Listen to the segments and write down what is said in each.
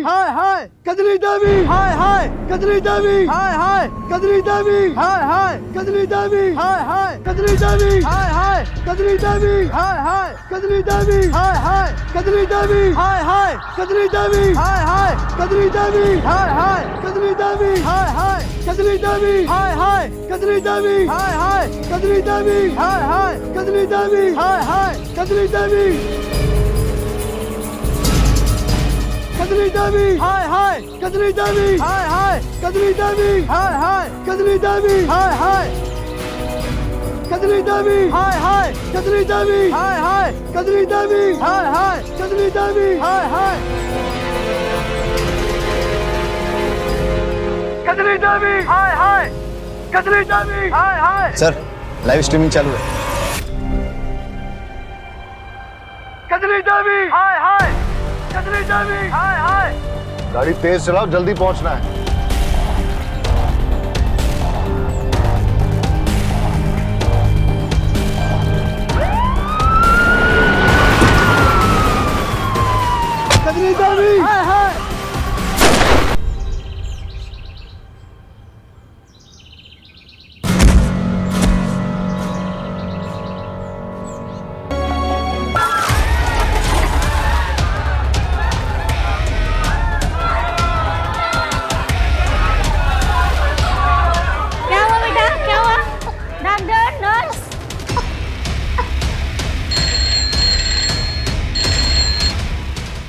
हाय हाय कजली देवी, हाय हाय कजली देवी, हाय हाय कजली देवी, हाय हाय कजली देवी, हाय हाय कजली देवी, हाय हाय कजली देवी, हाय हाय कजली देवी, हाय हाय कजली देवी, हाय हाय कजली देवी, हाय हाय कजली देवी, हाय हाय कजली देवी, हाय हाय कजली देवी, हाय हाय कजली देवी, हाय हाय कजली देवी, हाय हाय कजली देवी, हाय हाय कजली देवी, कजली देवी, हाय हाय कजली देवी, हाय हाय कजली देवी, हाय हाय कजली देवी, हाय हाय कजली देवी, हाय हाय कजली देवी, हाय हाय कजली देवी, हाय हाय कजली देवी, हाय हाय कजली देवी, हाय हाय कजली देवी, हाय hi sir live streaming चालू है। कजली देवी, हाय हाय कजली देवी, हाय हाय गाड़ी तेज चलाओ, जल्दी पहुंचना है। कजली देवी, हाय हाय क्या हुआ बेटा, क्या हुआ? Doctor, nurse.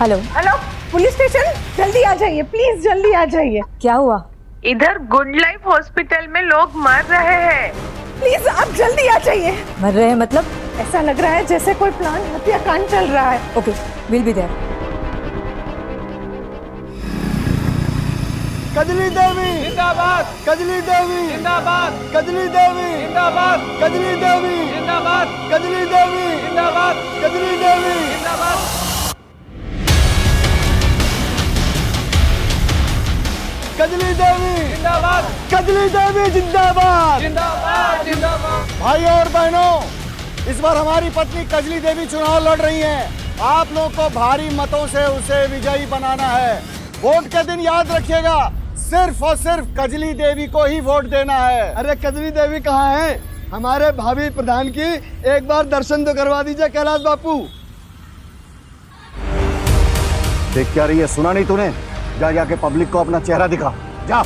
Hello, hello, police station, जल्दी आ जाइए, प्लीज जल्दी आ जाइए। क्या हुआ? इधर गुड लाइफ हॉस्पिटल में लोग मर रहे हैं, प्लीज आप जल्दी आ जाइए। मर रहे हैं मतलब? ऐसा लग रहा है जैसे कोई प्लान हत्याकांड चल रहा है। Okay, will be there. Kajli Devi, जिंदाबाद कजली देवी, जिंदाबाद कजली देवी, जिंदाबाद कजली देवी, जिंदाबाद कजली देवी, जिंदाबाद कजली देवी, जिंदाबाद कजली देवी, जिंदाबाद कजली देवी जिंदाबाद। जिंदाबाद जिंदाबाद भाइयों और बहनों, इस बार हमारी पत्नी कजली देवी चुनाव लड़ रही हैं। आप लोग को भारी मतों से उसे विजयी बनाना है। वोट के दिन याद रखिएगा, सिर्फ और सिर्फ कजली देवी को ही वोट देना है। अरे कजली देवी कहाँ है? हमारे भावी प्रधान की एक बार दर्शन तो करवा दीजिए कैलाश बापू। देख क्या रही है, सुना नहीं तूने? जा जाके पब्लिक को अपना चेहरा दिखा, जा।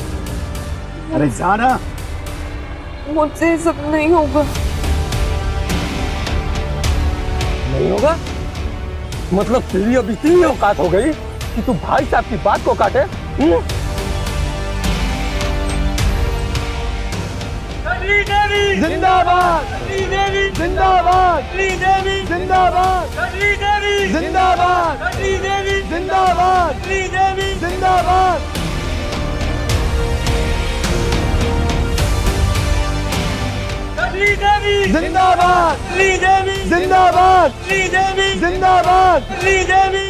अरे जाना। मुझसे सब नहीं होगा। नहीं होगा? मतलब तेरी अब इतनी औकात हो गई कि तू भाई साहब की बात को काटे? जिंदाबाद, जिंदाबाद, जिंदाबाद, जिंदाबाद, जिंदाबाद, जिंदाबाद। जिंदाबाद, जिंदाबाद, जिंदाबाद,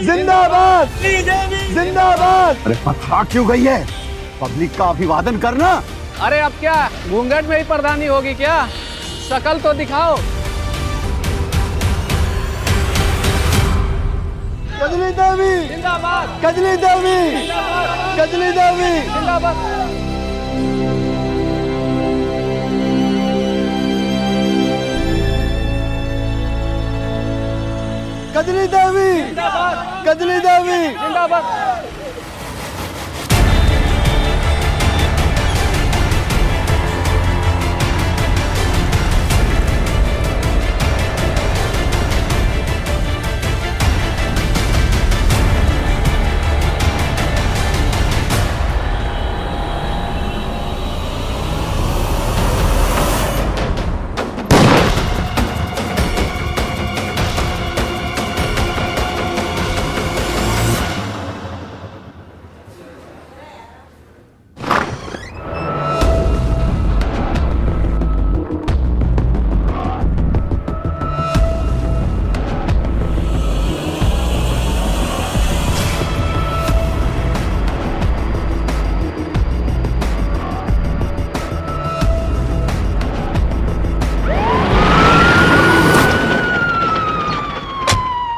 जिंदाबाद, जिंदाबाद। अरे पथरा क्यों गई है? पब्लिक का अभिवादन करना। अरे अब क्या घूंघट में ही प्रधानी होगी क्या? शकल तो दिखाओ। कजली देवी जिंदाबाद, कजली देवी, कजली देवी, जिंदाबाद, कजली देवी, कजली देवी, जिंदाबाद।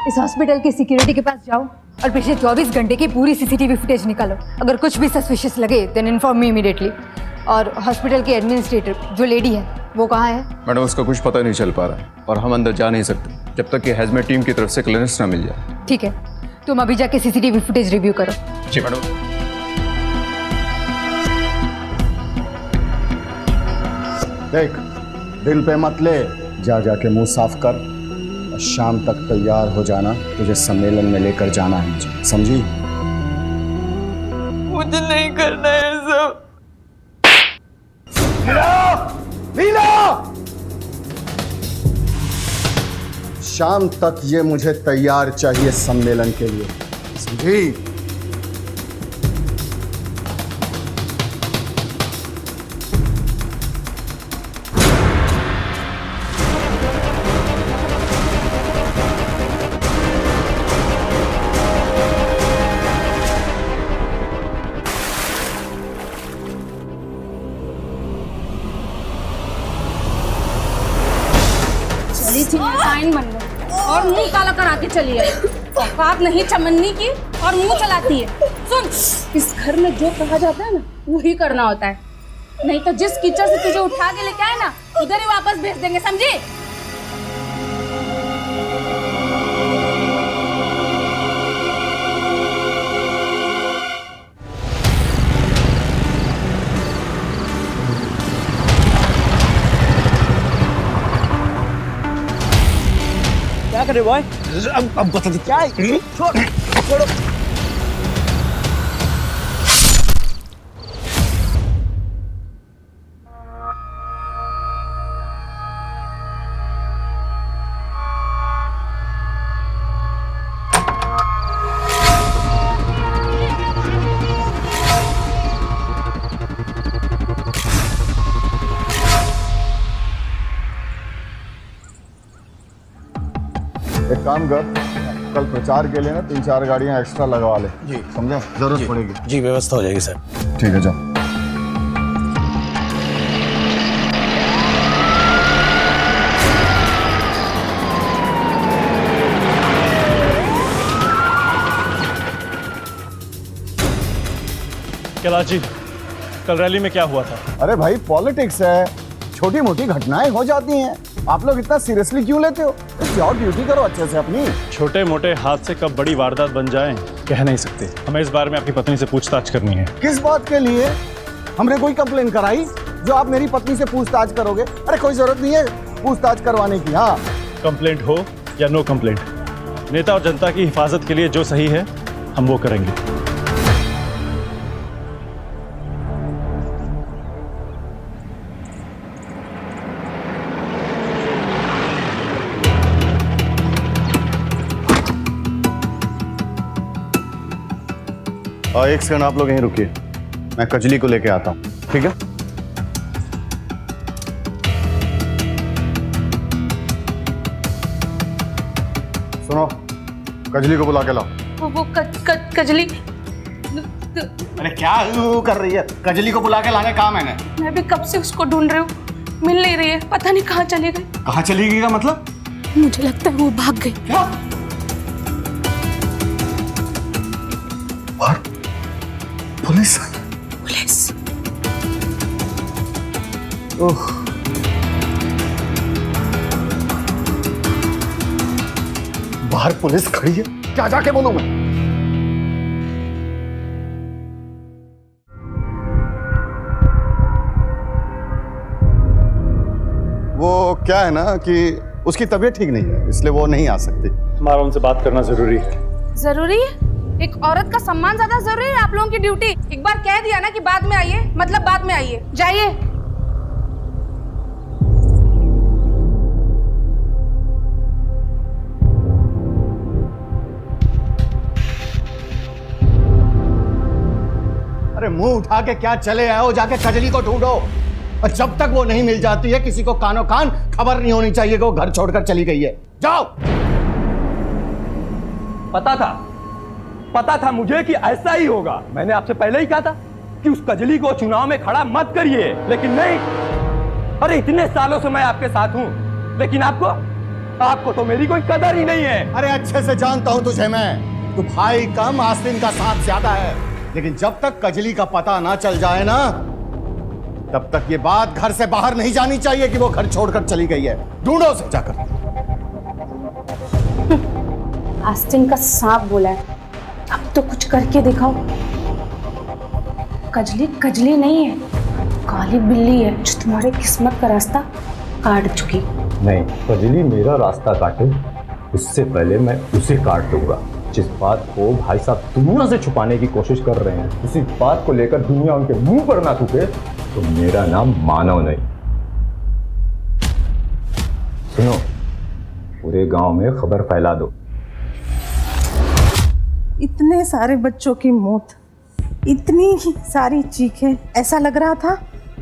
इस हॉस्पिटल की सिक्योरिटी के पास जाओ और पिछले 24 घंटे की पूरी सीसीटीवी फुटेज निकालो। अगर कुछ भी सस्पिशियस लगे देन इन्फॉर्म मी इमीडिएटली। और हॉस्पिटल के एडमिनिस्ट्रेटर जो लेडी है वो कहाँ है? मैडम उसका कुछ पता नहीं चल पा रहा है और हम अंदर जा नहीं सकते जब तक कि हैजमेट टीम की तरफ से क्लियरेंस ना मिल जाए। ठीक है, तुम अभी जाके सीसीटीवी फुटेज रिव्यू करो। जी मैडम। देख, दिल पे मत ले, जा जाके मुंह साफ कर और शाम तक तैयार हो जाना, तुझे सम्मेलन में लेकर जाना है मुझे, समझी? मुझे नहीं करना है सब। शाम तक ये मुझे तैयार चाहिए सम्मेलन के लिए, समझी? चली थी टाइम बन गई और मुंह काला करा के चली है। औकात नहीं चमन्नी की और मुंह चलाती है। सुन, इस घर में जो कहा जाता है ना वही करना होता है, नहीं तो जिस कीचड़ से तुझे उठा के लेके आए ना उधर ही वापस भेज देंगे, समझी? क्या करे बॉय? अब बता दे क्या है? छोड़ो। एक काम कर, कल प्रचार के लिए ना 3-4 गाड़ियां एक्स्ट्रा लगवा ले। जी समझे, जरूरत पड़ेगी। जी व्यवस्था हो जाएगी सर। ठीक है, जाओ। कैलाश जी, कल रैली में क्या हुआ था? अरे भाई, पॉलिटिक्स है, छोटी मोटी घटनाएं हो जाती हैं, आप लोग इतना सीरियसली क्यों लेते हो? जाओ ड्यूटी करो अच्छे से अपनी। छोटे मोटे हादसे कब बड़ी वारदात बन जाएं कह नहीं सकते। हमें इस बारे में आपकी पत्नी से पूछताछ करनी है। किस बात के लिए? हमने कोई कंप्लेन कराई जो आप मेरी पत्नी से पूछताछ करोगे? अरे कोई जरूरत नहीं है पूछताछ करवाने की। हाँ, कंप्लेंट हो या नो कंप्लेंट, नेता और जनता की हिफाजत के लिए जो सही है हम वो करेंगे। एक सेकंड आप लोग यहीं रुकिए, मैं कजली को लेके आता हूँ, ठीक है? सुनो, कजली को बुला के लाओ। वो कजली। अरे क्या कर रही है? कजली को बुला के लाने कहा मैंने। मैं भी कब से उसको ढूंढ रही हूँ, मिल नहीं रही है, पता नहीं कहाँ चली गई। कहाँ चली गई का मतलब? मुझे लगता है वो भाग गई। क्या? और पुलिस? पुलिस? ओह, बाहर पुलिस खड़ी है, क्या जाके बोलूं मैं? वो क्या है ना कि उसकी तबीयत ठीक नहीं है, इसलिए वो नहीं आ सकती। हमारा उनसे बात करना जरूरी है। जरूरी है? एक औरत का सम्मान ज्यादा जरूरी है आप लोगों की ड्यूटी? एक बार कह दिया ना कि बाद में आइए, मतलब बाद में आइए। जाइए। अरे मुंह उठा के क्या चले आए हो? जाके कजली को ढूंढो, और जब तक वो नहीं मिल जाती है किसी को कानो कान खबर नहीं होनी चाहिए कि वो घर छोड़कर चली गई है। जाओ। पता था मुझे कि ऐसा ही होगा। मैंने आपसे पहले ही कहा था कि उस कजली को चुनाव में खड़ा मत करिए, लेकिन नहीं। अरे इतने सालों से मैं आपके साथ हूं, लेकिन आपको तो मेरी कोई कदर ही नहीं है। अरे अच्छे से जानता हूं तुझे मैं, तो भाई कम आस्तीन का साथ ज्यादा है। लेकिन जब तक कजली का पता ना चल जाए ना, तब तक ये बात घर से बाहर नहीं जानी चाहिए कि वो घर छोड़कर चली गई है। ढूंढो उसे जाकर। आस्तीन का सांप बोला है, अब तो कुछ करके दिखाओ। कजली कजली नहीं है, काली बिल्ली है जो तुम्हारे किस्मत का रास्ता काट चुकी। नहीं, कजली मेरा रास्ता काटे उससे पहले मैं उसे काट दूंगा। जिस बात को भाई साहब दुनिया से छुपाने की कोशिश कर रहे हैं, उसी बात को लेकर दुनिया उनके मुंह पर ना थूके तो मेरा नाम मानव नहीं। सुनो, पूरे गांव में खबर फैला दो। इतने सारे बच्चों की मौत, इतनी सारी चीखें, ऐसा लग रहा था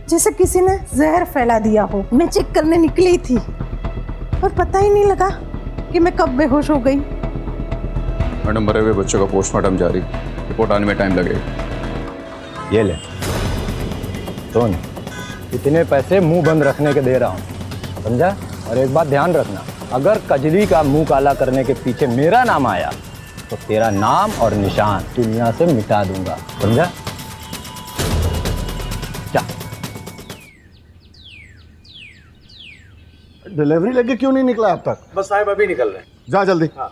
जैसे किसी ने जहर फैला दिया हो। मैं चेक करने निकली थी और पता ही नहीं लगा कि मैं कब बेहोश हो गई। मैडम, मरे हुए बच्चों का पोस्टमार्टम जारी, रिपोर्ट आने में टाइम लगेगा। ये ले सुन, इतने पैसे मुंह बंद रखने के दे रहा हूँ, समझा? और एक बात ध्यान रखना, अगर कजली का मुंह काला करने के पीछे मेरा नाम आया तो तेरा नाम और निशान दुनिया से मिटा दूंगा, समझा? क्या डिलीवरी लेके क्यों नहीं निकला अब तक? बस साहब अभी निकल रहे हैं। जा जल्दी। हाँ।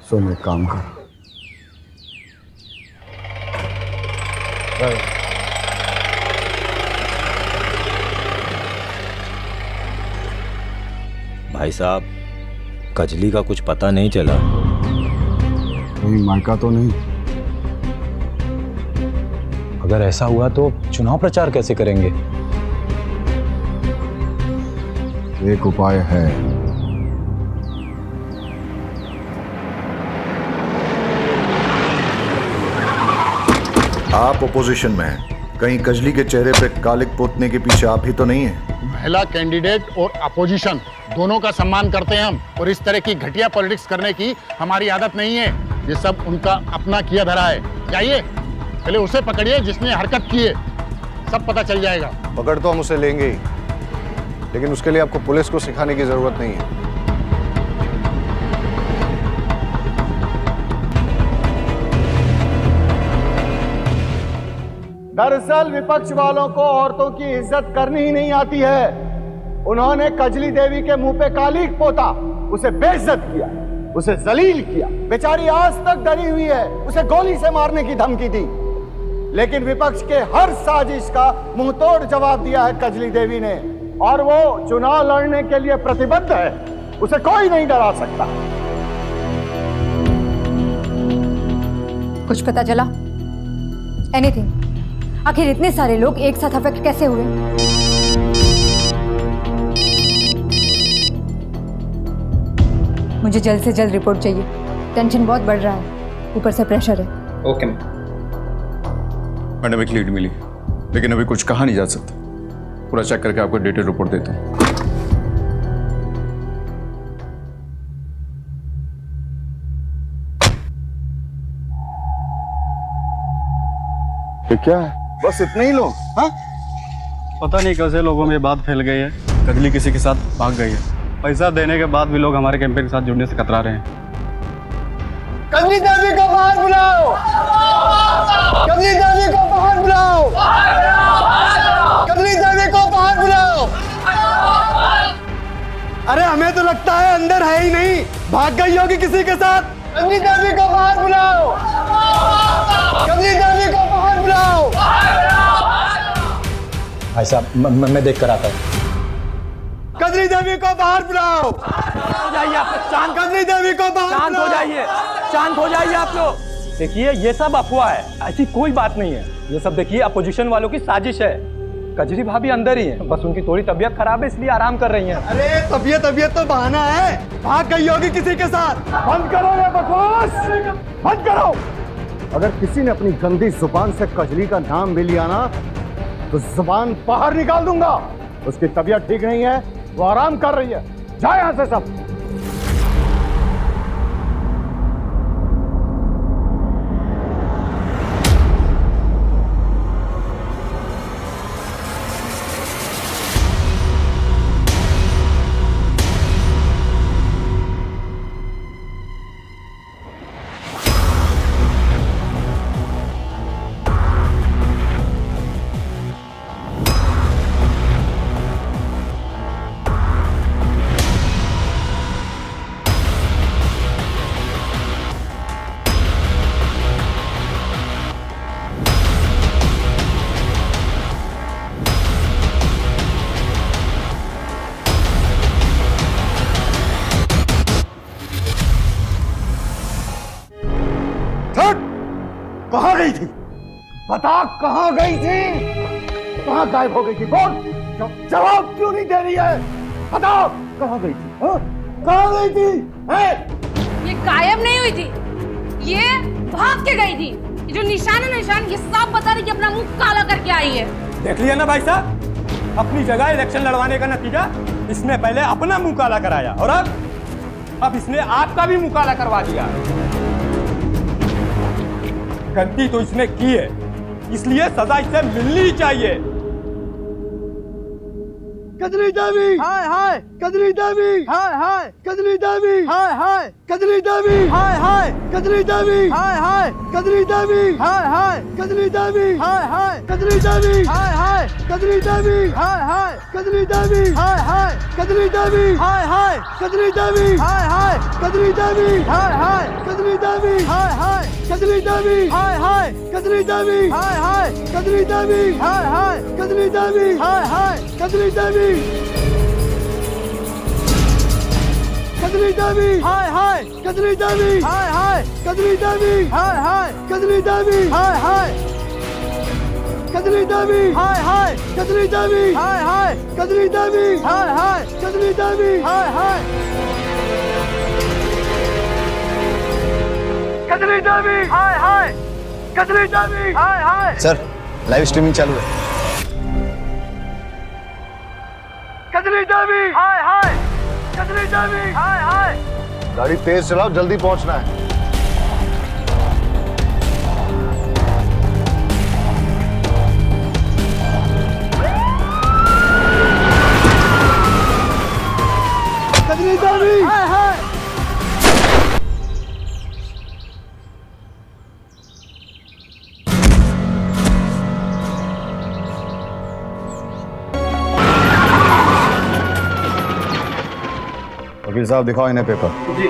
सुन, एक काम कर, भाई साहब, कजली का कुछ पता नहीं चला। कहीं मायका तो नहीं? अगर ऐसा हुआ तो चुनाव प्रचार कैसे करेंगे? एक उपाय है। आप ओपोजिशन में हैं, कहीं कजली के चेहरे पे कालिक पोतने के पीछे आप ही तो नहीं है? महिला कैंडिडेट और अपोजिशन दोनों का सम्मान करते हैं हम, और इस तरह की घटिया पॉलिटिक्स करने की हमारी आदत नहीं है। ये सब उनका अपना किया धरा है। जाइए, पहले उसे पकड़िए जिसने हरकत की है, सब पता चल जाएगा। पकड़ तो हम उसे लेंगे ही, लेकिन उसके लिए आपको पुलिस को सिखाने की जरूरत नहीं है। दरअसल विपक्ष वालों को औरतों की इज्जत करनी ही नहीं आती है। उन्होंने कजली देवी के मुंह पे कालिक पोता, उसे बेइज्जत किया, उसे जलील किया। बेचारी आज तक डरी हुई है, उसे गोली से मारने की धमकी दी। लेकिन विपक्ष के हर साजिश का मुंहतोड़ जवाब दिया है कजली देवी ने, और वो चुनाव लड़ने के लिए प्रतिबद्ध है। उसे कोई नहीं डरा सकता। कुछ पता चला? एनीथिंग? आखिर इतने सारे लोग एक साथ अफेक्ट कैसे हुए? मुझे जल्द से जल्द रिपोर्ट चाहिए। टेंशन बहुत बढ़ रहा है, ऊपर से प्रेशर है। ओके मैडम, एक लीड मिली, लेकिन अभी कुछ कहा नहीं जा सकता। पूरा चेक करके आपको डिटेल रिपोर्ट देता हूँ। ये क्या है? बस इतने ही लोग? हाँ, पता नहीं कैसे लोगों में बात फैल गई है, कजली किसी के साथ भाग गई है। पैसा देने के बाद भी लोग हमारे कैंपेन के साथ जुड़ने से कतरा रहे हैं। कजली देवी को बाहर बुलाओ! कजली देवी को बाहर बुलाओ! कजली देवी को बाहर बुलाओ! अरे हमें तो लगता है अंदर है ही नहीं, भाग गई होगी किसी के साथ। कजली देवी को बाहर बुलाओ! कजली देवी को बाहर बुलाओ! भाई साहब, मैं देख कर आता हूँ। कजली देवी को बाहर बुलाओ! हो जाइए आप लोग, शांत। कजली देवी को बाहर शांत हो जाइए, शांत हो जाइए आप लोग। देखिए, ये सब अफवाह है, ऐसी कोई बात नहीं है। ये सब देखिए अपोजिशन वालों की साजिश है। कजरी भाभी अंदर ही है, बस उनकी थोड़ी तबीयत खराब है इसलिए आराम कर रही हैं। अरे तबीयत तो बहाना है, भाग गई होगी किसी के साथ। बंद करो ये बकवास, बंद करो। अगर किसी ने अपनी गंदी जुबान से कजली का नाम भी लिया ना, तो जुबान बाहर निकाल दूंगा। उसकी तबीयत ठीक नहीं है, वो आराम कर रही है। जाए यहां से सब। कहाँ गई थी? बता कहाँ गई थी? कहाँ गायब हो गई थी? बोल, जवाब क्यों नहीं दे रही है? बताओ कहाँ गई थी? हाँ? कहाँ गई थी? है? ये गायब नहीं हुई थी, ये भाग के गई थी। ये जो निशान है निशान, ये साफ बता रही कि अपना मुंह काला करके आई है। देख लिया ना भाई साहब, अपनी जगह इलेक्शन लड़वाने का नतीजा, इसने पहले अपना मुंह काला कराया और अब इसने आपका भी मुंह काला करवा दिया। गलती तो इसने की है, इसलिए सजा इसे मिलनी ही चाहिए। कजली देवी, हाय हाय, कजली देवी, हाय हाय, कजली देवी, हाय हाय, कजली देवी, हाय हाय, कजली देवी, हाय हाय, कजली देवी, हाय हाय, कजली देवी, हाय हाय, कजली देवी, हाय हाय, कजली देवी, हाय हाय, कजली देवी, हाय हाय, कजली देवी, हाय हाय, कजली देवी, हाय हाय, कजली देवी, हाय हाय, कजली देवी, हाय हाय, कजली देवी, हाय हाय, कजली देवी, हाय हाय, कजली देवी, हाय हाय, कजली देवी, हाय हाय, कजली देवी, कजली देवी, हाय हाय, कजली देवी, हाय हाय, कजली देवी, हाय हाय, कजली देवी, हाय हाय, कजली देवी, हाय हाय, कजली देवी, हाय हाय, कजली देवी, हाय हाय, कजली देवी, हाय हाय, कजली देवी, हाय हाय, कजली देवी, हाय हाय। सर, लाइव स्ट्रीमिंग चालू है। कजली देवी, हाय हाय, कजली देवी, हाय हाय। गाड़ी तेज चलाओ, जल्दी पहुंचना है। कजली देवी, हाय हाय। वकील साहब दिखाओ इन्हें पेपर। जी।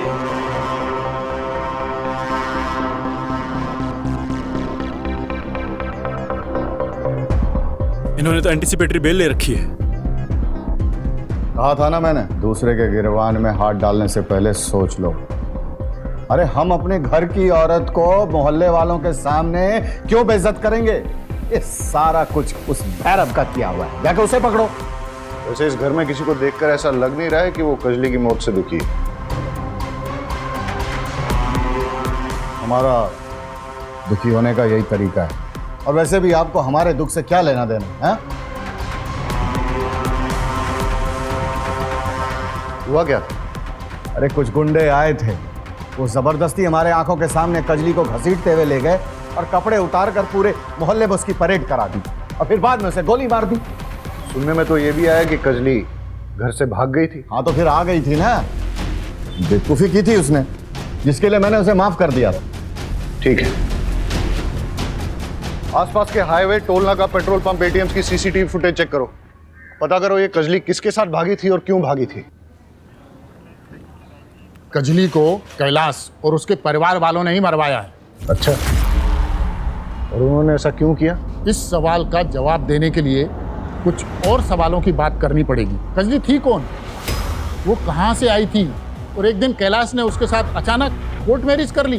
इन्होंने तो एंटीसिपेटरी बेल ले रखी है। कहा था ना मैंने, दूसरे के गिरबान में हाथ डालने से पहले सोच लो। अरे हम अपने घर की औरत को मोहल्ले वालों के सामने क्यों बेइज्जत करेंगे? ये सारा कुछ उस भैरव का किया हुआ है, जाके उसे पकड़ो। वैसे इस घर में किसी को देखकर ऐसा लग नहीं रहा है कि वो कजली की मौत से दुखी है। हमारा दुखी होने का यही तरीका है। और वैसे भी आपको हमारे दुख से क्या लेना देना है? हुआ क्या? अरे कुछ गुंडे आए थे, वो जबरदस्ती हमारे आंखों के सामने कजली को घसीटते हुए ले गए और कपड़े उतार कर पूरे मोहल्ले में उसकी परेड करा दी और फिर बाद में उसे गोली मार दी। सुनने में तो ये भी आया कि कजली घर से भाग गई थी। हाँ तो फिर आ गई थी ना, बेवकूफी की थी उसने, जिसके लिए मैंने उसे माफ कर दिया था। ठीक है, आसपास के हाईवे, टोल नाका, पेट्रोल पंप, एटीएम की सीसीटीवी फुटेज चेक करो। पता करो ये कजली किसके साथ भागी थी और क्यों भागी थी। कजली को कैलाश और उसके परिवार वालों ने ही मरवाया है। अच्छा, और उन्होंने ऐसा क्यों किया? इस सवाल का जवाब देने के लिए कुछ और सवालों की बात करनी पड़ेगी। कजली थी कौन, वो कहाँ से आई थी, और एक दिन कैलाश ने उसके साथ अचानक कोर्ट मैरिज कर ली।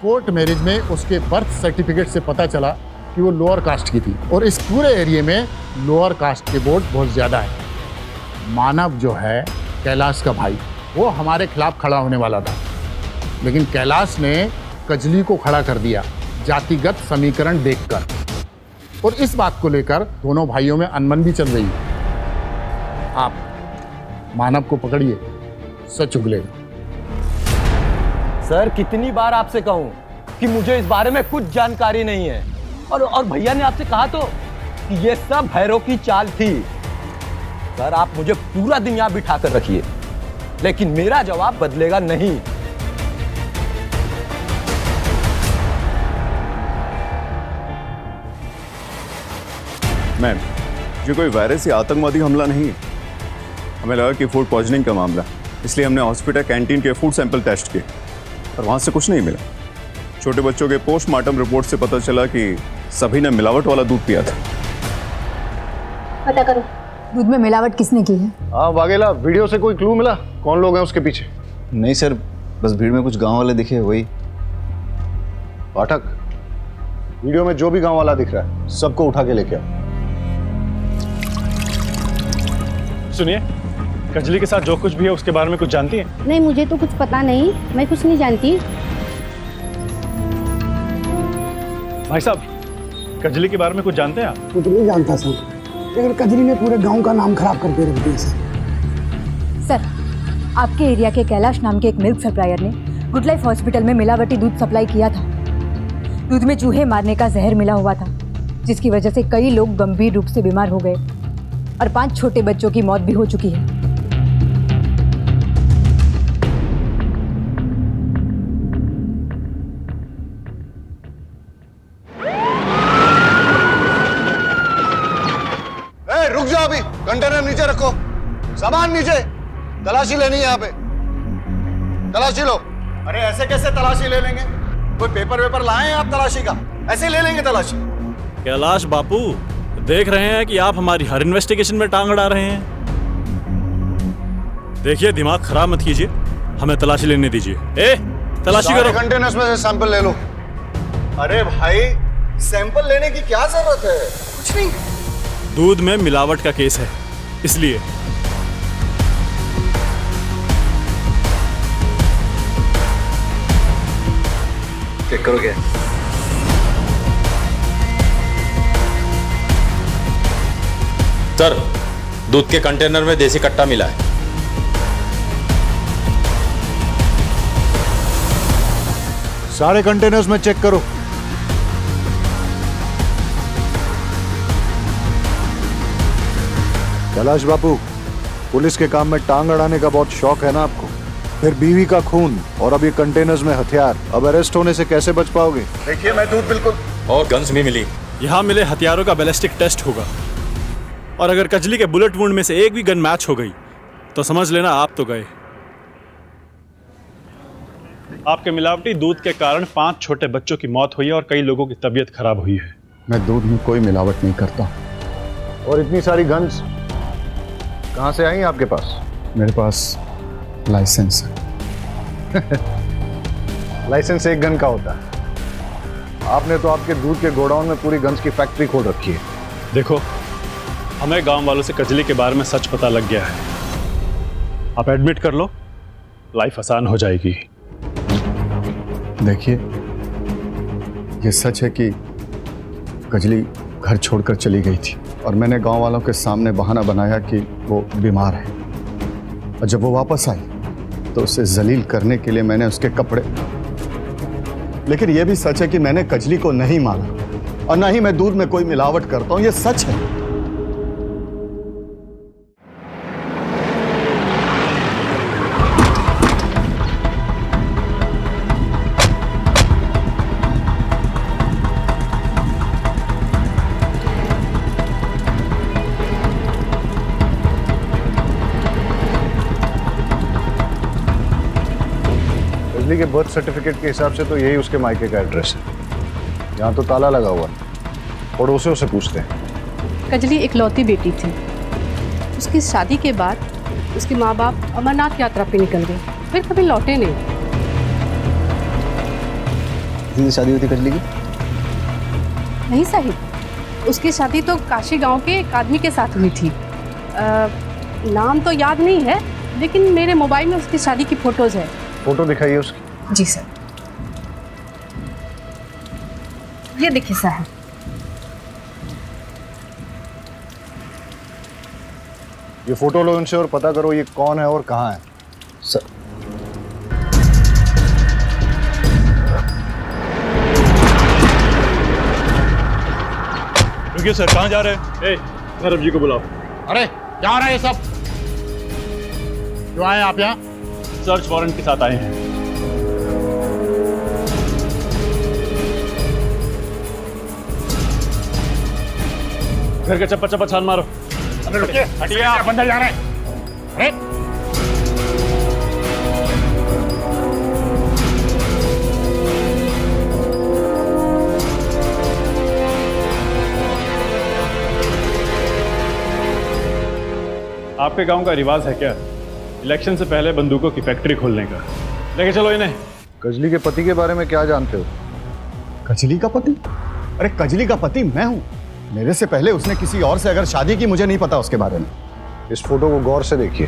कोर्ट मैरिज में उसके बर्थ सर्टिफिकेट से पता चला कि वो लोअर कास्ट की थी, और इस पूरे एरिया में लोअर कास्ट के वोट बहुत ज़्यादा है। मानव जो है कैलाश का भाई, वो हमारे खिलाफ खड़ा होने वाला था, लेकिन कैलाश ने कजली को खड़ा कर दिया जातिगत समीकरण देखकर, और इस बात को लेकर दोनों भाइयों में अनबन भी चल रही है। आप मानव को पकड़िए, सच उगलेगा। सर, कितनी बार आपसे कहूं कि मुझे इस बारे में कुछ जानकारी नहीं है, और भैया ने आपसे कहा तो कि ये सब भैरव की चाल थी। सर, आप मुझे पूरा दिन यहां बिठा कर रखिए, लेकिन मेरा जवाब बदलेगा नहीं। मैम, ये कोई वायरस या आतंकवादी हमला नहीं है। हमें लगा कि फूड पॉइजनिंग का मामला, इसलिए हमने हॉस्पिटल कैंटीन के फूड सैंपल टेस्ट किए और वहाँ से कुछ नहीं मिला। छोटे बच्चों के पोस्टमार्टम रिपोर्ट से पता चला कि सभी ने मिलावट वाला दूध पिया था। पता करो दूध में मिलावट किसने की है। हाँ वाघेला, वीडियो से कोई क्लू मिला? कौन लोग हैं उसके पीछे? नहीं सर, बस भीड़ में कुछ गांव वाले दिखे, वही। पाठक, वीडियो में जो भी गांव वाला दिख रहा है सबको उठा के लेके आओ। सुनिए, कजली के साथ जो कुछ भी है उसके बारे में कुछ जानती है? नहीं, मुझे तो कुछ पता नहीं, मैं कुछ नहीं जानती। भाई साहब, कजली के बारे में कुछ जानते हैं आप? कुछ नहीं जानता सर, लेकिन कजली ने पूरे गांव का नाम खराब करके रख दिया सर, आपके एरिया के कैलाश नाम के एक मिल्क सप्लायर ने गुड लाइफ हॉस्पिटल में मिलावटी दूध सप्लाई किया था। दूध में चूहे मारने का जहर मिला हुआ था, जिसकी वजह से कई लोग गंभीर रूप से बीमार हो गए और 5 छोटे बच्चों की मौत भी हो चुकी है। रुक जाओ, अभी कंटेनर नीचे रखो, सामान नीचे, तलाशी लेनी है यहाँ पे, तलाशी लो। अरे ऐसे कैसे तलाशी ले लेंगे? कोई पेपर वेपर लाए हैं आप तलाशी का? ऐसे ले लेंगे तलाशी? कैलाश बापू, देख रहे हैं कि आप हमारी हर इन्वेस्टिगेशन में टांग अड़ा रहे हैं। देखिए, दिमाग खराब मत कीजिए, हमें तलाशी लेने दीजिए। तलाशी करो। कंटेनर्स में से सैंपल ले लो। अरे भाई, सैंपल लेने की क्या जरूरत है? कुछ नहीं। दूध में मिलावट का केस है, इसलिए। चेक करोगे? सर, दूध के कंटेनर में देसी कट्टा मिला है। सारे कंटेनर्स में चेक करो। कैलाश बापू, पुलिस के काम में टांग अड़ाने का बहुत शौक है ना आपको? फिर बीवी का खून और अब ये कंटेनर्स में हथियार, अब अरेस्ट होने से कैसे बच पाओगे? देखिए, मैं दूध बिल्कुल। और गन्स भी मिली। यहाँ मिले हथियारों का बैलिस्टिक टेस्ट होगा, और अगर कजली के बुलेट वुंड में से एक भी गन मैच हो गई तो समझ लेना आप तो गए। आपके मिलावटी दूध के कारण 5 छोटे बच्चों की मौत हुई है और कई लोगों की तबीयत खराब हुई है। मैं दूध में कोई मिलावट नहीं करता। और इतनी सारी गन्स कहां से आई आपके पास? मेरे पास लाइसेंस है। लाइसेंस एक गन का होता है। आपने तो आपके दूध के गोडाउन में पूरी गन्स की फैक्ट्री खोल रखी है। देखो, हमें गांव वालों से कजली के बारे में सच पता लग गया है। आप एडमिट कर लो, लाइफ आसान हो जाएगी। देखिए, ये सच है कि कजली घर छोड़कर चली गई थी और मैंने गांव वालों के सामने बहाना बनाया कि वो बीमार है, और जब वो वापस आई तो उसे जलील करने के लिए मैंने उसके कपड़े। लेकिन यह भी सच है कि मैंने कजली को नहीं मारा और ना ही मैं दूध में कोई मिलावट करता हूं। यह सच है। कजली के बर्थ सर्टिफिकेट के हिसाब से तो यही उसके मायके का एड्रेस है। यहाँ तो ताला लगा हुआ है। पड़ोसियों से पूछते हैं। कजली एक लौती बेटी थी। उसकी शादी के बाद उसके माँ बाप अमरनाथ यात्रा पे निकल गए, फिर कभी लौटे नहीं। किससे शादी हुई थी कजली की? नहीं साहिब, उसकी शादी तो काशी गांव के एक आदमी के साथ हुई थी। नाम तो याद नहीं है, लेकिन मेरे मोबाइल में उसकी शादी की फोटोज है। फोटो दिखाइए उसकी। जी सर, ये देखिए साहब। ये फोटो लो उनसे और पता करो ये कौन है और कहाँ है। सर, रुकिए सर, कहाँ जा रहे हैं? धर्म जी को बुलाओ। अरे क्या हो रहा है ये सब? क्यों आए आप यहाँ? सर्च वारंट के साथ आए हैं। घर का चप्पा चप्पा छान मारो। अरे रुकिए, हटिए, आप अंदर जा रहे हैं। अरे आपके गांव का रिवाज है क्या इलेक्शन से पहले बंदूकों की फैक्ट्री खोलने का? लेके चलो इन्हें। कजली के पति के बारे में क्या जानते हो? कजली का पति? अरे कजली का पति मैं हूं। मेरे से पहले उसने किसी और से अगर शादी की, मुझे नहीं पता उसके बारे में। इस फोटो को गौर से देखिए,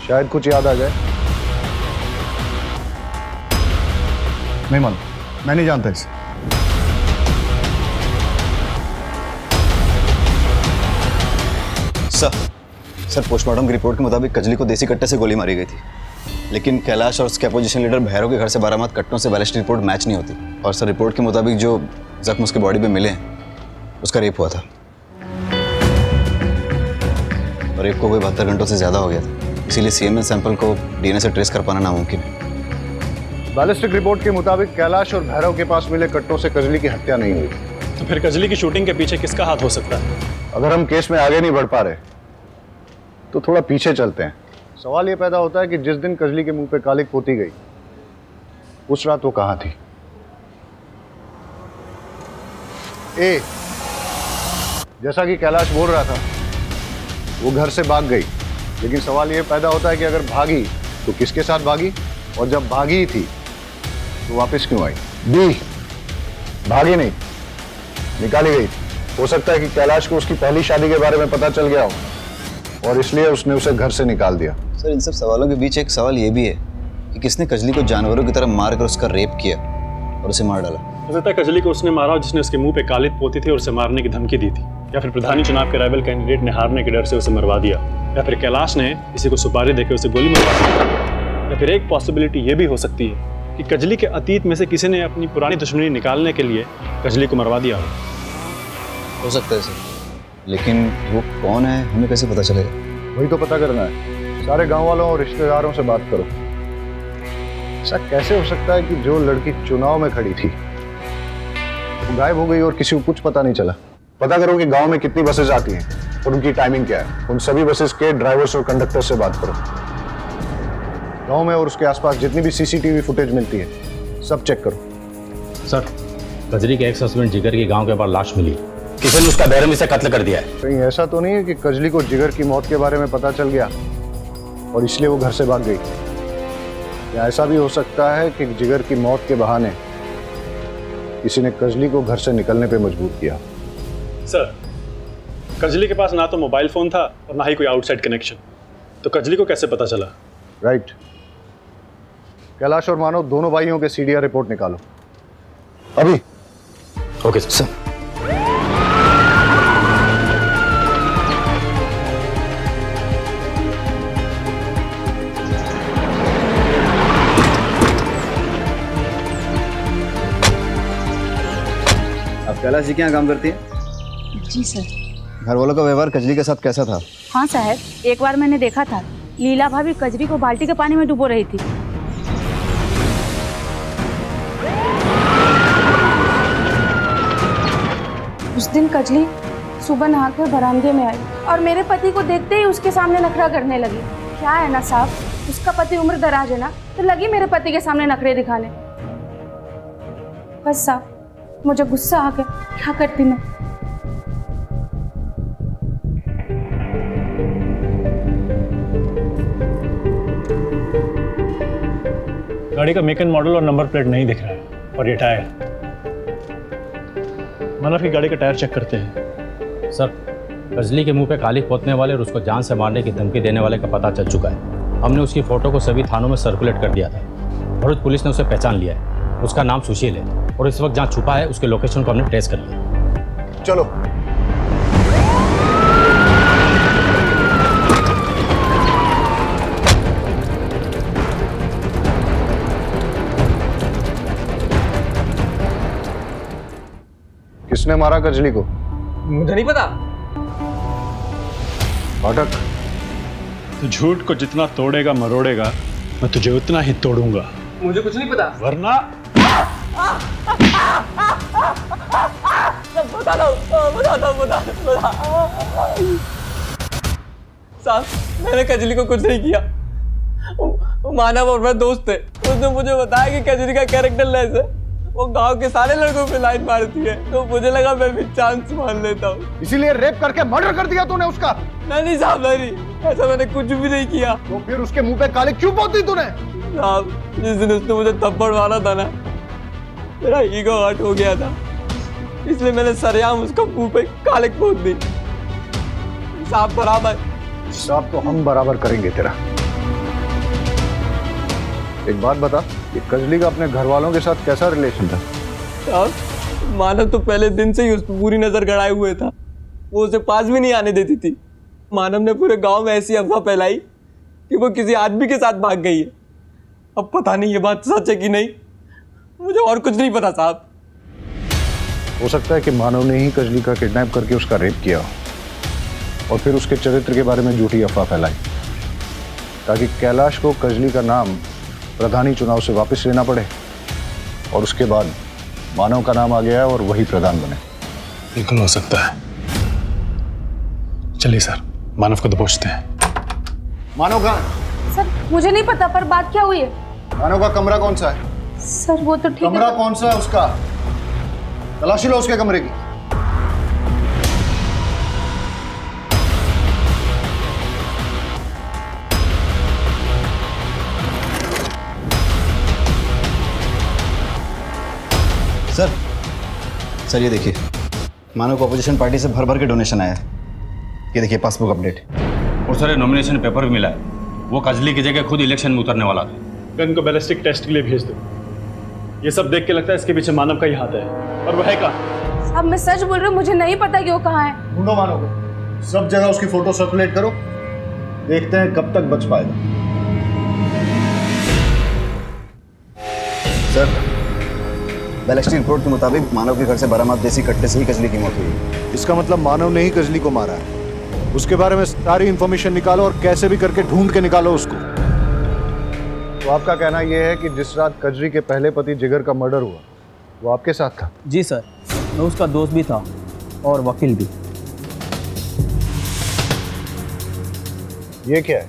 शायद कुछ याद आ जाए। नहीं मालूम, मैं नहीं जानता इसे। सर पोस्टमार्टम की रिपोर्ट के मुताबिक कजली को देसी कट्टे से गोली मारी गई थी, लेकिन कैलाश और उसके अपोजिशन लीडर भैरव के घर से बरामद कट्टों से बैलिस्टिक रिपोर्ट मैच नहीं होती। और सर रिपोर्ट के मुताबिक जो जख्म उसके बॉडी पे मिले हैं उसका रेप हुआ था, और रेप को कोई 72 घंटों से ज़्यादा हो गया था, इसीलिए सीएमएन सैंपल को डीएनए से ट्रेस कर पाना नामुमकिन है। बैलिस्टिक रिपोर्ट के मुताबिक कैलाश और भैरव के पास मिले कट्टों से कजली की हत्या नहीं हुई। तो फिर कजली की शूटिंग के पीछे किसका हाथ हो सकता है? अगर हम केस में आगे नहीं बढ़ पा रहे तो थोड़ा पीछे चलते हैं। सवाल ये पैदा होता है कि जिस दिन कजली के मुंह पे कालिक पोती गई उस रात वो कहां थी? ए, जैसा कि कैलाश बोल रहा था, वो घर से भाग गई, लेकिन सवाल ये पैदा होता है कि अगर भागी तो किसके साथ भागी, और जब भागी ही थी तो वापस क्यों आई? बी, भागी नहीं, निकाली गई। हो सकता है कि कैलाश को उसकी पहली शादी के बारे में पता चल गया हो और इसलिए उसने उसे घर से निकाल दिया। सर इन सब सवालों के बीच एक सवाल ये भी है कि किसने कजली को जानवरों की तरह मार कर उसका रेप किया और उसे मार डाला? हो सकता है कजली को उसने मारा जिसने उसके मुंह पे कालिक पोती थी और उसे मारने की धमकी दी थी, या फिर प्रधानी चुनाव के राइवल कैंडिडेट ने हारने के डर से उसे मरवा दिया, या फिर कैलाश ने किसी को सुपारी देकर उसे गोली मरवा दी, या फिर एक पॉसिबिलिटी ये भी हो सकती है कि कजली के अतीत में से किसी ने अपनी पुरानी दुश्मनी निकालने के लिए कजली को मरवा दिया हो सकता है सर, लेकिन वो कौन है हमें कैसे पता चलेगा? वही तो पता करना है। सारे गांव वालों और रिश्तेदारों से बात करो। ऐसा कैसे हो सकता है कि जो लड़की चुनाव में खड़ी थी वो गायब हो गई और किसी को कुछ पता नहीं चला? पता करो कि गांव में कितनी बसेज आती हैं और उनकी टाइमिंग क्या है। उन सभी बसेज के ड्राइवर्स और कंडक्टर से बात करो। गांव में और उसके आसपास जितनी भी सीसीटीवी फुटेज मिलती है सब चेक करो। सर, कजली के एक्स हस्बैंड जिगर की गांव के बाहर लाश मिली, किसी ने उसका बेरहमी से कत्ल कर दिया है। कहीं ऐसा तो नहीं है कि कजली को जिगर की मौत के बारे में पता चल गया और इसलिए वो घर से भाग गई? या ऐसा भी हो सकता है कि जिगर की मौत के बहाने किसी ने कजली को घर से निकलने पे मजबूर किया? सर, कजली के पास ना तो मोबाइल फोन था और ना ही कोई आउटसाइड कनेक्शन, तो कजली को कैसे पता चला? राइट। कैलाश और मानव दोनों भाइयों के सीडीआर रिपोर्ट निकालो अभी। Okay sir. कैलाश जी के यहाँ काम करती है? जी सर। घर वालों का व्यवहार कजली के साथ कैसा था? हाँ साहब, एक बार मैंने देखा था लीला भाभी कजरी को बाल्टी के पानी में डुबो रही थी। उस दिन कजली सुबह नहाकर बरामदे में आई और मेरे पति को देखते ही उसके सामने नखरा करने लगी। क्या है ना साहब, उसका पति उम्र दराज है ना, तो लगी मेरे पति के सामने नखरे दिखाने। बस साहब, मुझे गुस्सा आ गया, क्या करती मैं। गाड़ी का मेक एंड मॉडल और नंबर प्लेट नहीं दिख रहा है, और ये टायर। मानव की गाड़ी का टायर चेक करते हैं। सर, कजली के मुंह पे कालिक पोतने वाले और उसको जान से मारने की धमकी देने वाले का पता चल चुका है। हमने उसकी फोटो को सभी थानों में सर्कुलेट कर दिया था। भरूच पुलिस ने उसे पहचान लिया है। उसका नाम सुशील है और इस वक्त जहाँ छुपा है उसके लोकेशन को हमने ट्रेस कर लिया। चलो। किसने मारा कजली को? मुझे नहीं पता। अटक। तो झूठ को जितना तोड़ेगा मरोड़ेगा, मैं तुझे उतना ही तोड़ूंगा। मुझे कुछ नहीं पता। वरना साहब, मैंने कजली को कुछ नहीं किया। वो मानव और मैं दोस्त थे। उसने मुझे बताया कि कजली का कैरेक्टर लेस है, वो गांव के सारे लड़कों पे लाइन मारती है, तो मुझे लगा मैं भी चांस मान लेता हूँ। इसीलिए रेप करके मर्डर कर दिया तूने उसका? नहीं साहब, नहीं, ऐसा मैंने कुछ भी नहीं किया। तो फिर उसके मुंह पे कालिक क्यों पोती तूने? साहब, जिस दिन उसने मुझे थप्पड़ मारा था ना, मेरा ईगो हर्ट हो गया था। इसलिए मैंने सरेआम उसका मुंह पे कालिक पोत दी। साहब बराबर। साहब तो हम बराबर करेंगे तेरा। एक बात बता, ये कजली का अपने घर वालों के साथ कैसा रिलेशन था? साहब मानव तो पहले दिन से ही उस पर पूरी नजर गड़ाए हुए था। वो उसे पास भी नहीं आने देती थी। मानव ने पूरे गांव में ऐसी अफवाह फैलाई कि वो किसी आदमी के साथ भाग गई है। अब पता नहीं ये बात सच है कि नहीं, मुझे और कुछ नहीं पता साहब। हो सकता है कि मानव ने ही कजली का किडनैप करके उसका रेप किया और फिर उसके चरित्र के बारे में झूठी अफवाह फैलाई ताकि कैलाश को कजली का नाम प्रधानी चुनाव से वापस लेना पड़े और उसके बाद मानव का नाम आ गया और वही प्रधान बने। बिल्कुल हो सकता है। चलिए सर, मानव को दबोचते हैं। मानव का सर मुझे नहीं पता, पर बात क्या हुई है? मानव का कमरा कौन सा है? सर वो तो ठीक है। कमरा कौन सा है उसका? तलाशी लो उसके कमरे की। सर ये देखिए, मानव को अपोजिशन पार्टी से भर भर के डोनेशन आया है। ये देखिए पासबुक अपडेट। और सर नॉमिनेशन पेपर भी मिला है। वो कजली की जगह खुद इलेक्शन में उतरने वाला था। गन को बैलिस्टिक टेस्ट के लिए भेज दो। ये सब देख के लगता है इसके पीछे मानव का ही हाथ है। और वो है कहाँ? साहब मैं सच बोल रही हूँ, मुझे नहीं पता कि वो कहाँ है। ढूंढो मानव को, सब जगह उसकी फोटो सर्कुलेट करो, देखते हैं कब तक बच पाएगा। सर बैलिस्टिक रिपोर्ट के मुताबिक मानव के घर से बरामद देसी कट्टे से ही कजली की मौत हुई। इसका मतलब मानव ने ही कजली को मारा है। उसके बारे में सारी इंफॉर्मेशन निकालो और कैसे भी करके ढूंढ के निकालो उसको। तो आपका कहना यह है कि जिस रात कजरी के पहले पति जिगर का मर्डर हुआ वो आपके साथ था? जी सर, मैं उसका दोस्त भी था और वकील भी। ये क्या है?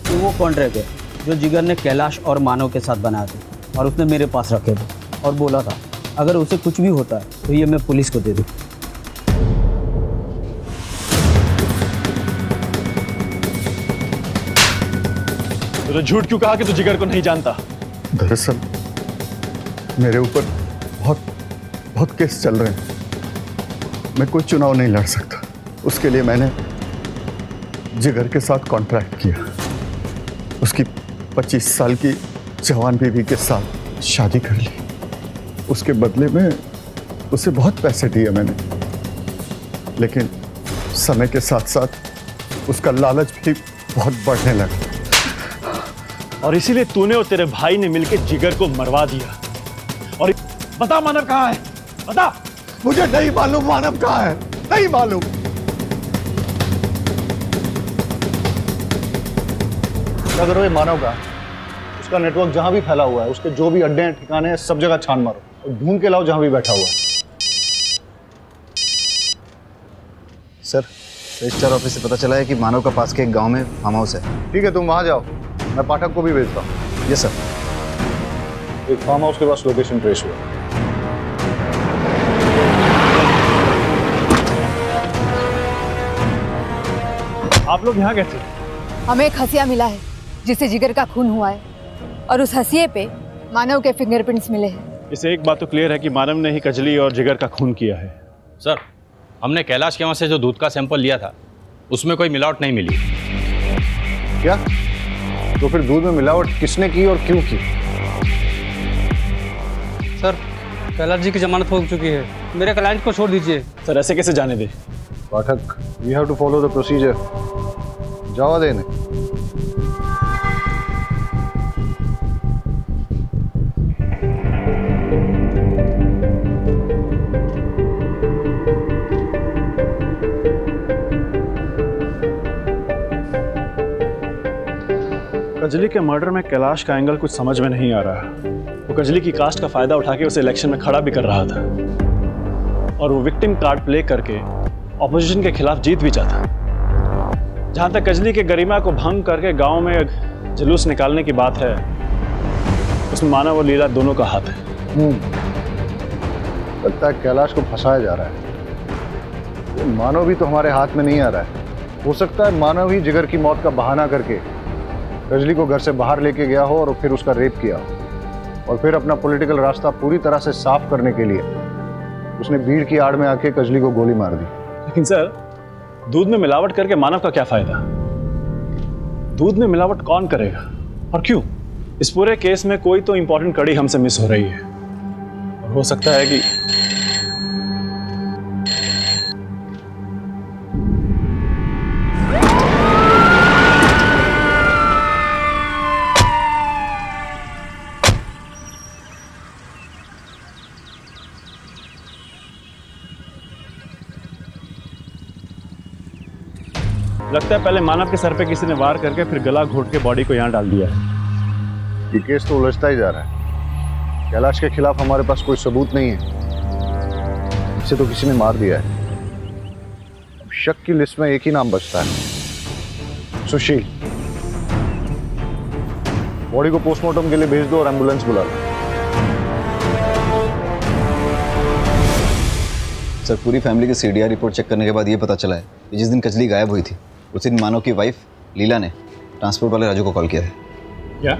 तो वो कॉन्ट्रैक्ट है जो जिगर ने कैलाश और मानव के साथ बनाए थे और उसने मेरे पास रखे थे और बोला था अगर उसे कुछ भी होता है तो ये मैं पुलिस को दे दूँ। तो झूठ क्यों कहा कि तू जिगर को नहीं जानता? दरअसल मेरे ऊपर बहुत केस चल रहे हैं। मैं कोई चुनाव नहीं लड़ सकता। उसके लिए मैंने जिगर के साथ कॉन्ट्रैक्ट किया। उसकी 25 साल की जवान बीवी के साथ शादी कर ली। उसके बदले में उसे बहुत पैसे दिए मैंने, लेकिन समय के साथ साथ उसका लालच भी बहुत बढ़ने लगा। और इसीलिए तूने और तेरे भाई ने मिलकर जिगर को मरवा दिया। और बता मानव कहाँ है? बता। मुझे नहीं मालूम मानव कहाँ है, नहीं मालूम। क्या करो ये मानव का? उसका नेटवर्क जहां भी फैला हुआ है, उसके जो भी अड्डे हैं, ठिकाने हैं, सब जगह छान मारो और ढूंढ के लाओ जहां भी बैठा हुआ है। सर रजिस्ट्रार ऑफिस से पता चला है कि मानव का पास के एक गांव में फार्म हाउस है। ठीक है, तुम वहां जाओ, मैं पाठक को भी भेजता हूँ। Yes sir. एक फार्म हाउस के पास लोकेशन ट्रेस हुआ। आप लोग यहाँ कैसे? हमें एक हसिया मिला है जिससे जिगर का खून हुआ है और उस हसिये पे मानव के फिंगरप्रिंट्स मिले हैं। इससे एक बात तो क्लियर है कि मानव ने ही कजली और जिगर का खून किया है। सर हमने कैलाश के वहाँ से जो दूध का सैंपल लिया था उसमें कोई मिलावट नहीं मिली। क्या? तो फिर दूध में मिलावट किसने की और क्यों की? सर कैलाश जी की जमानत हो चुकी है, मेरे क्लाइंट को छोड़ दीजिए। सर ऐसे कैसे जाने दे? Pathak, we have to follow the procedure. जावा देने। कजली के मर्डर में कैलाश का एंगल कुछ समझ में नहीं आ रहा। वो कजली की कास्ट का फायदा उठा के उसे इलेक्शन में खड़ा भी कर रहा था और वो विक्टिम कार्ड प्ले करके ऑपोजिशन के खिलाफ जीत भी चाहता। जहां तक कजली के गरिमा को भंग करके गांव में जुलूस निकालने की बात है, उसमें मानव और लीला दोनों का हाथ है। लगता है कैलाश को फंसाया जा रहा है। ये मानव भी तो हमारे हाथ में नहीं आ रहा है। हो सकता है मानव ही जिगर की मौत का बहाना करके कजली को घर से बाहर लेके गया हो और फिर उसका रेप किया हो और फिर अपना पॉलिटिकल रास्ता पूरी तरह से साफ करने के लिए उसने भीड़ की आड़ में आके कजली को गोली मार दी। लेकिन सर, दूध में मिलावट करके मानव का क्या फायदा? दूध में मिलावट कौन करेगा और क्यों? इस पूरे केस में कोई तो इंपॉर्टेंट कड़ी हमसे मिस हो रही है और हो सकता है कि लगता है पहले मानव के सर पे किसी ने वार करके फिर गला घोट के बॉडी को यहाँ डाल दिया है। ये केस तो उलझता ही जा रहा है। कैलाश के खिलाफ हमारे पास कोई सबूत नहीं है, इसे तो किसी ने मार दिया है। अब शक की लिस्ट में एक ही नाम बचता है, सुशील। बॉडी को पोस्टमार्टम के लिए भेज दो और एम्बुलेंस बुला लो। सर, पूरी फैमिली की सीडीआर रिपोर्ट चेक करने के बाद ये पता चला है कि जिस दिन कजली गायब हुई थी उस दिन मानव की वाइफ लीला ने ट्रांसपोर्ट वाले राजू को कॉल किया था। क्या?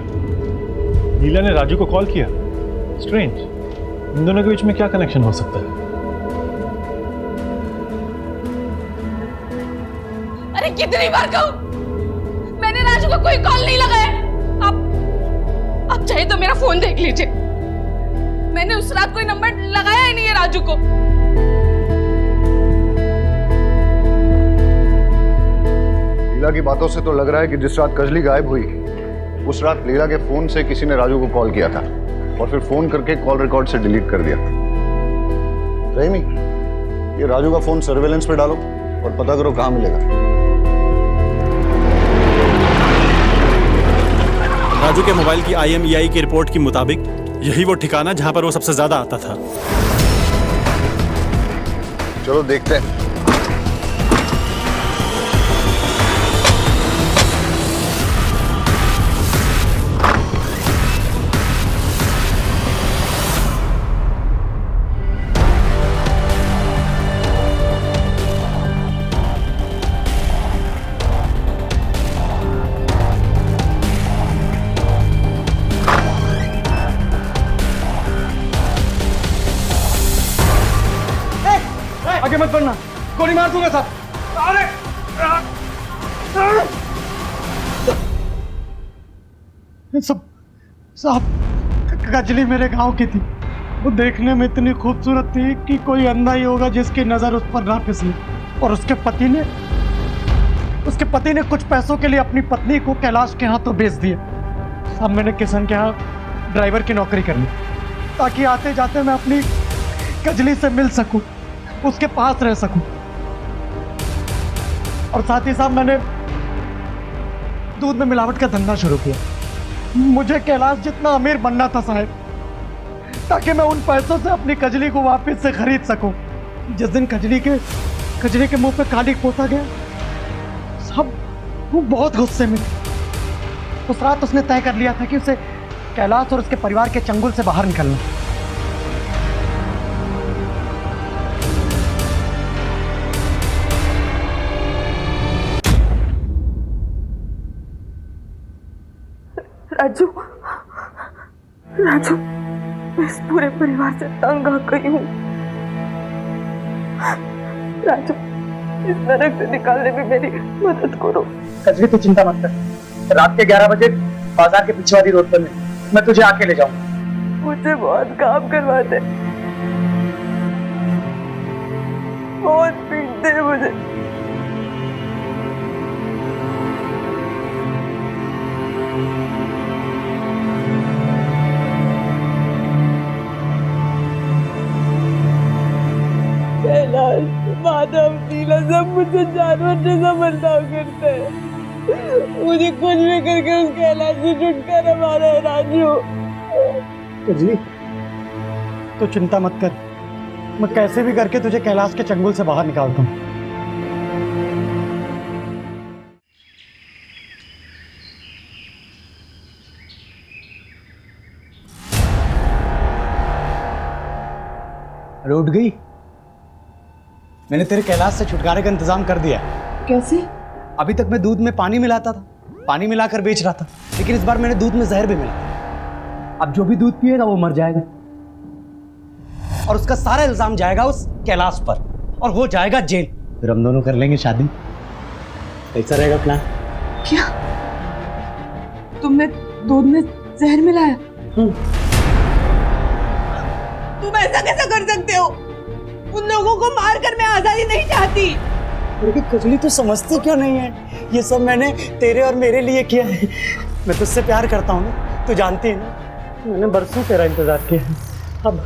लीला ने राजू को कॉल किया? स्ट्रेंज। इन दोनों के बीच में क्या कनेक्शन हो सकता है? अरे कितनी बार कहूं, मैंने राजू को कोई कॉल नहीं लगाया। आप चाहे तो मेरा फोन देख लीजिए, मैंने उस रात कोई नंबर लगाया ही नहीं है राजू को। लीला की बातों से तो लग रहा है कि जिस रात कजली गायब हुई उस रात लीला के फोन से किसी ने राजू को कॉल किया था और फिर फोन करके कॉल रिकॉर्ड से डिलीट कर दिया। रहीमी, ये राजू का फोन सर्वेलेंस पे डालो और पता करो कहां मिलेगा। राजू के मोबाइल की IMEI की रिपोर्ट के मुताबिक यही वो ठिकाना जहां पर वो सबसे ज्यादा आता था। चलो देखते हैं। आगे मत बढ़ना, गोली मार दूंगा साहब। अरे सब साहब, कजली मेरे गांव की थी। वो देखने में इतनी खूबसूरत थी कि कोई अंधा ही होगा जिसकी नजर उस पर ना फिसले। और उसके पति ने कुछ पैसों के लिए अपनी पत्नी को कैलाश के हाथों बेच दिया। अब मैंने किशन के यहाँ ड्राइवर की नौकरी कर ली ताकि आते जाते मैं अपनी कजली से मिल सकूं, उसके पास रह सकूं। और साथ ही साथ मैंने दूध में मिलावट का धंधा शुरू किया। मुझे कैलाश जितना अमीर बनना था साहब, ताकि मैं उन पैसों से अपनी कजली को वापस से खरीद सकूं। जिस दिन कजली के मुंह पे काली पोता गया, सब वो बहुत गुस्से में थी। उस रात उसने तय कर लिया था कि उसे कैलाश और उसके परिवार के चंगुल से बाहर निकलना। राजू, मैं इस पूरे परिवार से तंग आ गई हूँ। राजू, इस नरक से निकालने में मेरी मदद करो। कजली, तू चिंता मत कर। रात के 11 बजे बाजार के पीछे वाली रोड पर मैं तुझे आके ले जाऊंगा। मुझे बहुत काम करवा दे, बहुत पीट दे मुझे। कैलाश, माधव, नीला सब मुझे जानवर जैसा बर्ताव करते हैं। मुझे कुछ भी करके उस कैलाश से छुटकारा मारा है राजू। कजली, तो चिंता मत कर, मैं कैसे भी करके तुझे कैलाश के चंगुल से बाहर निकालता हूँ। अरे उठ गई? मैंने तेरे कैलाश से छुटकारे का इंतजाम कर दिया। कैसे? अभी तक मैं दूध में पानी मिलाता था, पानी मिलाकर बेच रहा था, लेकिन इस बार मैंने दूध में जहर भी मिला। अब जो भी दूध पिएगा वो मर जाएगा। और उसका सारा इल्जाम जाएगा उस कैलाश पर और वो जाएगा जेल। फिर हम दोनों कर लेंगे शादी। कैसा रहेगा प्लान? क्या तुमने दूध में जहर मिलाया? तुम ऐसा कैसा कर सकते हो? उन लोगों को मारकर मैं आजादी नहीं चाहती। लेकिन कजली तो समझती क्यों नहीं है? ये सब मैंने तेरे और मेरे लिए किया है। मैं तुझसे प्यार करता हूँ ना, तू जानती है ना। मैंने बरसों तेरा इंतजार किया है। अब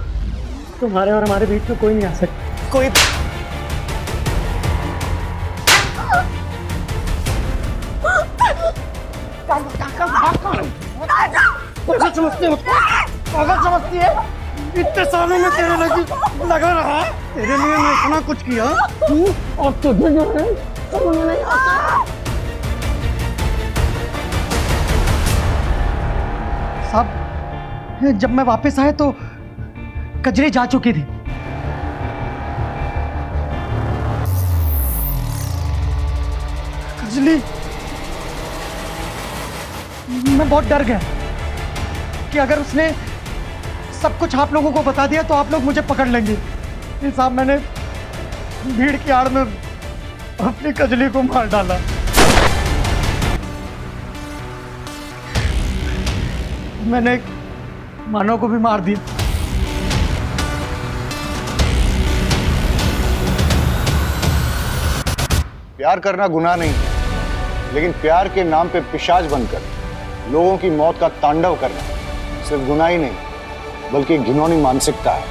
तुम्हारे और हमारे बीच में कोई नहीं आ सकता। कोई पागल समझती है, पागल समझती है। इतने सालों में तेरे लगा रहा, तेरे लिए मैं इतना कुछ किया और तुझे जो है समझ नहीं आता। साहब, जब मैं वापस आया तो कजरी जा चुकी थी। कजली, मैं बहुत डर गया कि अगर उसने सब कुछ आप लोगों को बता दिया तो आप लोग मुझे पकड़ लेंगे। इसलिए साहब मैंने भीड़ की आड़ में अपनी कजली को मार डाला। मैंने मानव को भी मार दिया। प्यार करना गुनाह नहीं है, लेकिन प्यार के नाम पे पिशाच बनकर लोगों की मौत का तांडव करना सिर्फ गुनाह ही नहीं बल्कि घिनौनी मानसिकता है।